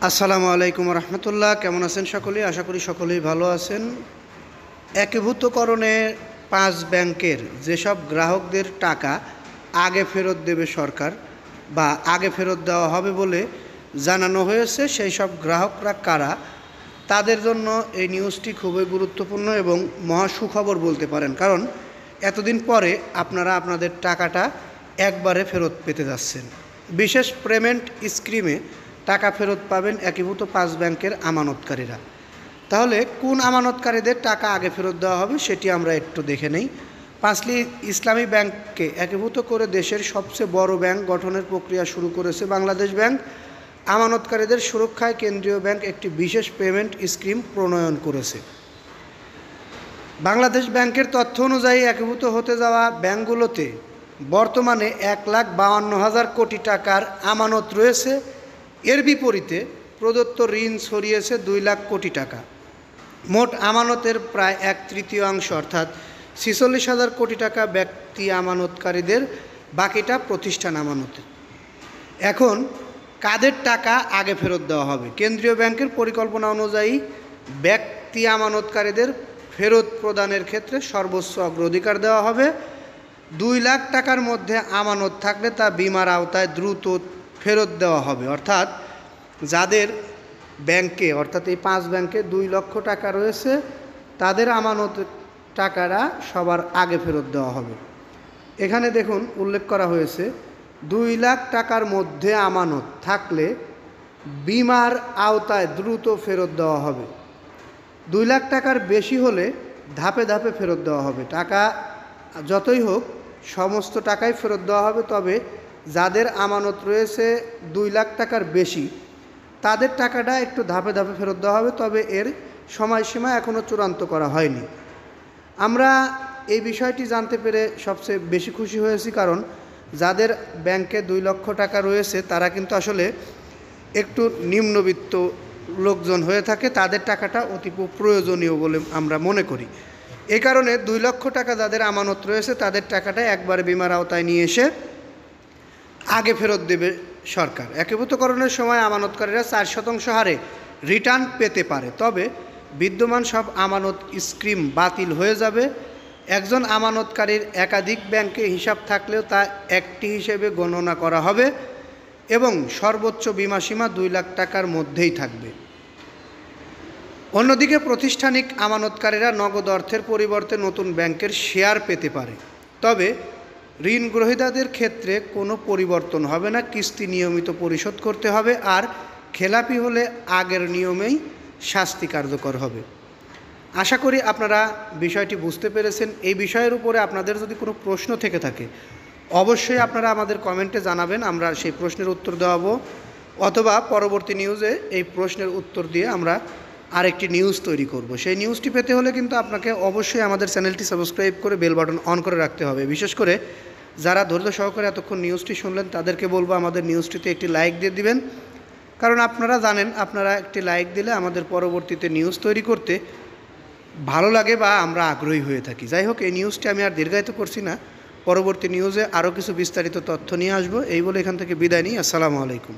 আসসালামু আলাইকুম রহমতুল্লাহ। কেমন আছেন সকলেই? আশা করি সকলেই ভালো আছেন। একীভূতকরণে 5 ব্যাংকের যেসব গ্রাহকদের টাকা আগে ফেরত দেবে সরকার বা আগে ফেরত দেওয়া হবে বলে জানানো হয়েছে, সেই সব গ্রাহকরা কারা, তাদের জন্য এই নিউজটি খুবই গুরুত্বপূর্ণ এবং মহা সুখবর বলতে পারেন। কারণ এতদিন পরে আপনারা আপনাদের টাকাটা একবারে ফেরত পেতে যাচ্ছেন। বিশেষ পেমেন্ট স্কিমে টাকা ফেরত পাবেন একীভূত 5 ব্যাংকের আমানতকারীরা। তাহলে কোন আমানতকারীদের টাকা আগে ফেরত দেওয়া হবে সেটি আমরা একটু দেখে নেই। পাঁচলি ইসলামী ব্যাংককে একীভূত করে দেশের সবচেয়ে বড় ব্যাংক গঠনের প্রক্রিয়া শুরু করেছে বাংলাদেশ ব্যাংক। আমানতকারীদের সুরক্ষায় কেন্দ্রীয় ব্যাংক একটি বিশেষ পেমেন্ট স্কিম প্রণয়ন করেছে। বাংলাদেশ ব্যাংকের তথ্য অনুযায়ী একীভূত হতে যাওয়া ব্যাংকগুলোতে বর্তমানে 1,52,000 কোটি টাকার আমানত রয়েছে। এর বিপরীতে প্রদত্ত ঋণ ছড়িয়েছে 2 লাখ কোটি টাকা। মোট আমানতের প্রায় 1/3 অর্থাৎ 46,000 কোটি টাকা ব্যক্তি আমানতকারীদের, বাকিটা প্রতিষ্ঠান আমানতে। এখন কাদের টাকা আগে ফেরত দেওয়া হবে? কেন্দ্রীয় ব্যাংকের পরিকল্পনা অনুযায়ী ব্যক্তি আমানতকারীদের ফেরত প্রদানের ক্ষেত্রে সর্বোচ্চ অগ্রাধিকার দেওয়া হবে। 2 লাখ টাকার মধ্যে আমানত থাকলে তা বিমার আওতায় দ্রুত ফেরত দেওয়া হবে। অর্থাৎ যাদের ব্যাংকে, অর্থাৎ এই 5 ব্যাংকে 2 লক্ষ টাকা রয়েছে, তাদের আমানত টাকাটা সবার আগে ফেরত দেওয়া হবে। এখানে দেখুন উল্লেখ করা হয়েছে 2 লাখ টাকার মধ্যে আমানত থাকলে বিমার আওতায় দ্রুত ফেরত দেওয়া হবে। 2 লাখ টাকার বেশি হলে ধাপে ধাপে ফেরত দেওয়া হবে। টাকা যতই হোক সমস্ত টাকাই ফেরত দেওয়া হবে, তবে যাদের আমানত রয়েছে 2 লাখ টাকার বেশি, তাদের টাকাটা একটু ধাপে ধাপে ফেরত দেওয়া হবে, তবে এর সময়সীমা এখনও চূড়ান্ত করা হয়নি। আমরা এই বিষয়টি জানতে পেরে সবচেয়ে বেশি খুশি হয়েছি, কারণ যাদের ব্যাংকে 2 লক্ষ টাকা রয়েছে তারা কিন্তু আসলে একটু নিম্নবিত্ত লোকজন হয়ে থাকে, তাদের টাকাটা অতি প্রয়োজনীয় বলে আমরা মনে করি। এই কারণে 2 লক্ষ টাকা যাদের আমানত রয়েছে তাদের টাকাটা একবারে বিমার আওতায় নিয়ে এসে আগে ফেরত দেবে সরকার। একীভূতকরণের সময় আমানতকারীরা 4% হারে রিটার্ন পেতে পারে, তবে বিদ্যমান সব আমানত স্কিম বাতিল হয়ে যাবে। একজন আমানতকারীর একাধিক ব্যাংকে হিসাব থাকলেও তা একটি হিসেবে গণনা করা হবে এবং সর্বোচ্চ বিমাসীমা 2 লাখ টাকার মধ্যেই থাকবে। অন্যদিকে প্রাতিষ্ঠানিক আমানতকারীরা নগদ অর্থের পরিবর্তে নতুন ব্যাংকের শেয়ার পেতে পারে, তবে ঋণ গ্রহীতাদের ক্ষেত্রে কোনো পরিবর্তন হবে না। কিস্তি নিয়মিত পরিশোধ করতে হবে, আর খেলাপি হলে আগের নিয়মেই শাস্তি কার্যকর হবে। আশা করি আপনারা বিষয়টি বুঝতে পেরেছেন। এই বিষয়ের উপরে আপনাদের যদি কোনো প্রশ্ন থেকে থাকে অবশ্যই আপনারা আমাদের কমেন্টে জানাবেন, আমরা সেই প্রশ্নের উত্তর দেওয়াবো, অথবা পরবর্তী নিউজে এই প্রশ্নের উত্তর দিয়ে আমরা আরেকটি নিউজ তৈরি করব। সেই নিউজটি পেতে হলে কিন্তু আপনাকে অবশ্যই আমাদের চ্যানেলটি সাবস্ক্রাইব করে বেল বাটন অন করে রাখতে হবে। বিশেষ করে যারা ধৈর্য সহকারে এতক্ষণ নিউজটি শুনলেন তাদেরকে বলবো আমাদের নিউজটিতে একটি লাইক দিয়ে দিবেন, কারণ আপনারা জানেন আপনারা একটি লাইক দিলে আমাদের পরবর্তীতে নিউজ তৈরি করতে ভালো লাগে বা আমরা আগ্রহী হয়ে থাকি। যাই হোক, এই নিউজটি আমি আর দীর্ঘায়িত করছি না, পরবর্তী নিউজে আরও কিছু বিস্তারিত তথ্য নিয়ে আসবো। এই বলে এখান থেকে বিদায় নিই। আসসালামু আলাইকুম।